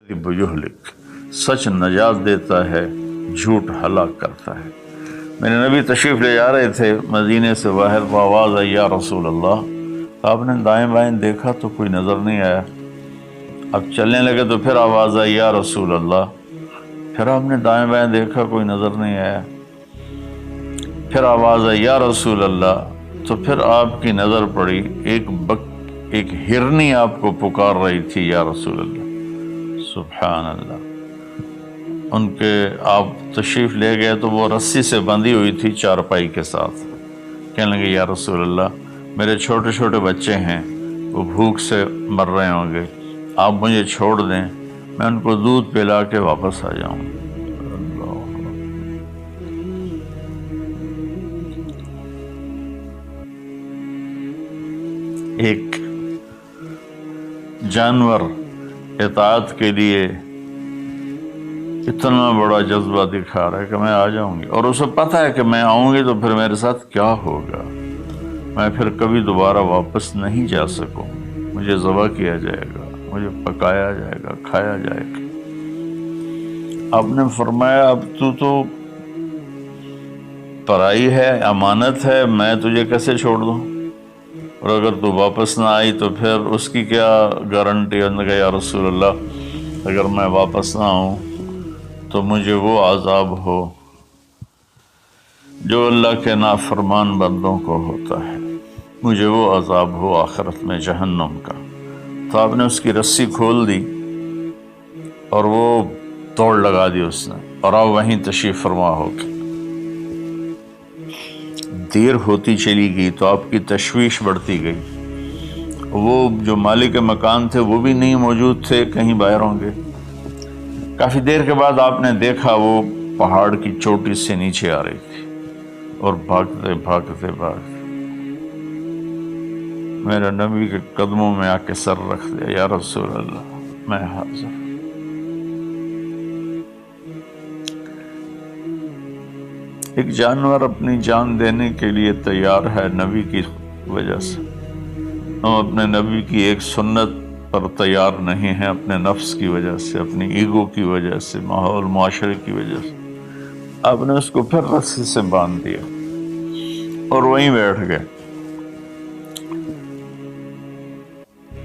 یہلک، سچ نجات دیتا ہے، جھوٹ ہلاک کرتا ہے۔ میرے نبی تشریف لے جا رہے تھے مدینے سے باہر، وہ آواز آئی یا رسول اللہ۔ آپ نے دائیں بائیں دیکھا تو کوئی نظر نہیں آیا۔ اب چلنے لگے تو پھر آواز آئی یا رسول اللہ۔ پھر آپ نے دائیں بائیں دیکھا، کوئی نظر نہیں آیا۔ پھر آواز آئی یا رسول اللہ، تو پھر آپ کی نظر پڑی، ایک ہرنی آپ کو پکار رہی تھی یا رسول اللہ۔ سبحان اللہ۔ ان کے آپ تشریف لے گئے تو وہ رسی سے بندھی ہوئی تھی چارپائی کے ساتھ۔ کہنے لگے یا رسول اللہ، میرے چھوٹے چھوٹے بچے ہیں، وہ بھوک سے مر رہے ہوں گے، آپ مجھے چھوڑ دیں، میں ان کو دودھ پلا کے واپس آ جاؤں۔ ایک جانور اطاعت کے لیے اتنا بڑا جذبہ دکھا رہا ہے کہ میں آ جاؤں گی، اور اسے پتہ ہے کہ میں آؤں گی تو پھر میرے ساتھ کیا ہوگا، میں پھر کبھی دوبارہ واپس نہیں جا سکوں، مجھے ذبح کیا جائے گا، مجھے پکایا جائے گا، کھایا جائے گا۔ آپ نے فرمایا اب تو پرائی ہے، امانت ہے، میں تجھے کیسے چھوڑ دوں، اور اگر تو واپس نہ آئی تو پھر اس کی کیا گارنٹی ہے؟ یا رسول اللہ، اگر میں واپس نہ آؤں تو مجھے وہ عذاب ہو جو اللہ کے نافرمان بندوں کو ہوتا ہے، مجھے وہ عذاب ہو آخرت میں جہنم کا۔ تو آپ نے اس کی رسی کھول دی اور وہ توڑ لگا دی اس نے، اور آپ وہیں تشریف فرما ہو کے۔ دیر ہوتی چلی گئی تو آپ کی تشویش بڑھتی گئی۔ وہ جو مالک مکان تھے وہ بھی نہیں موجود تھے، کہیں باہر ہوں گے۔ کافی دیر کے بعد آپ نے دیکھا وہ پہاڑ کی چوٹی سے نیچے آ رہی تھی، اور بھاگتے بھاگتے بھاگتے میرے نبی کے قدموں میں آ کے سر رکھ دیا، یا رسول اللہ میں حاضر۔ ایک جانور اپنی جان دینے کے لیے تیار ہے نبی کی وجہ سے، ہم اپنے نبی کی ایک سنت پر تیار نہیں ہیں، اپنے نفس کی وجہ سے، اپنی ایگو کی وجہ سے، ماحول معاشرے کی وجہ سے۔ آپ نے اس کو پھر رسی سے باندھ دیا اور وہیں بیٹھ گئے۔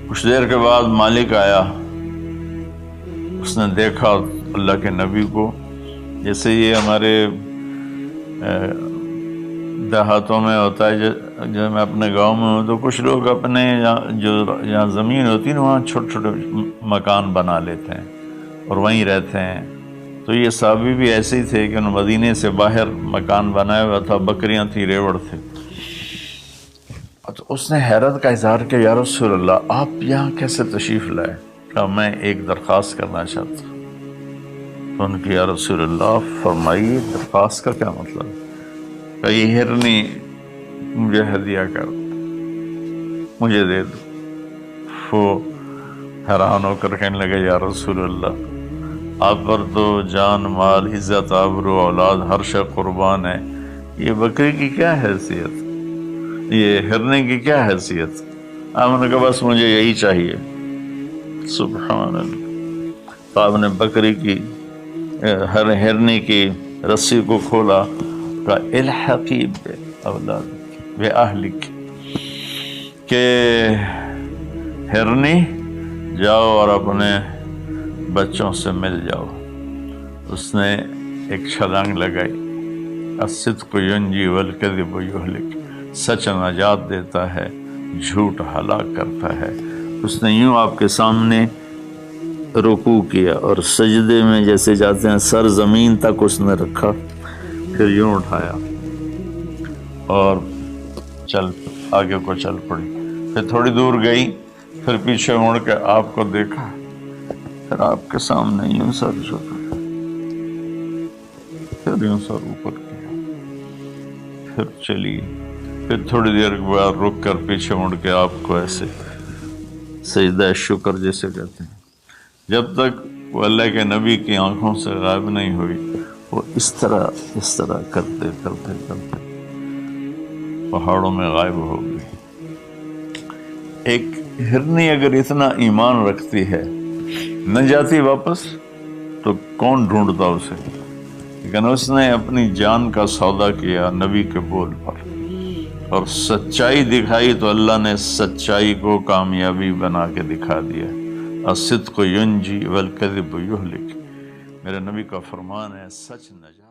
کچھ دیر کے بعد مالک آیا، اس نے دیکھا اللہ کے نبی کو، جیسے یہ ہمارے دیہاتوں میں ہوتا ہے، جو میں اپنے گاؤں میں ہوں تو کچھ لوگ اپنے جہاں زمین ہوتی ہے نا وہاں چھوٹے چھوٹے مکان بنا لیتے ہیں اور وہیں رہتے ہیں۔ تو یہ صحابی بھی ایسے ہی تھے کہ انہوں مدینے سے باہر مکان بنایا ہوا تھا، بکریاں تھی، ریوڑ تھے۔ تو اس نے حیرت کا اظہار کیا، یا رسول اللہ آپ یہاں کیسے تشریف لائے؟ کہا میں ایک درخواست کرنا چاہتا ہوں۔ تو ان کی یا رسول اللہ فرمائیے درخواست کا کیا مطلب ہے؟ کہ یہ ہرنی مجھے ہدیہ کر، مجھے دے دو۔ وہ حیران ہو کر کہنے لگے یا رسول اللہ آپ پر تو جان، مال، عزت، آبرو، اولاد ہر شے قربان ہے، یہ بکری کی کیا حیثیت، یہ ہرنے کی کیا حیثیت؟ آپ نے کہا بس مجھے یہی چاہیے۔ سبحان اللہ۔ تو آپ نے بکری کی ہرنے کی رسی کو کھولا، کہا الحقی باولادک باہلک، کہ ہرنی جاؤ اور اپنے بچوں سے مل جاؤ۔ اس نے ایک چھلانگ لگائی، الصدق ینجی والکذب یہلک، سچ نجات دیتا ہے، جھوٹ ہلاک کرتا ہے۔ اس نے یوں آپ کے سامنے رکوع کیا اور سجدے میں جیسے جاتے ہیں سر زمین تک اس نے رکھا، پھر یوں اٹھایا اور آگے کو چل پڑی۔ پھر تھوڑی دور گئی، پھر پیچھے مڑ کے آپ کو دیکھا، پھر آپ کے سامنے یوں سر جھکا، پھر یوں سر اوپر کیا، پھر چلی، پھر تھوڑی دیر کے بعد رک کر پیچھے مڑ کے آپ کو ایسے سجدہ شکر جیسے کہتے ہیں۔ جب تک وہ اللہ کے نبی کی آنکھوں سے غائب نہیں ہوئی، وہ اس طرح کرتے کرتے کرتے پہاڑوں میں غائب ہو گئی۔ ایک ہرنی اگر اتنا ایمان رکھتی ہے نہ جاتی واپس تو کون ڈھونڈتا اسے، لیکن اس نے اپنی جان کا سودا کیا نبی کے بول پر اور سچائی دکھائی، تو اللہ نے سچائی کو کامیابی بنا کے دکھا دیا۔ الصدق ینجی والکذب یہلک، میرے نبی کا فرمان ہے سچ نجات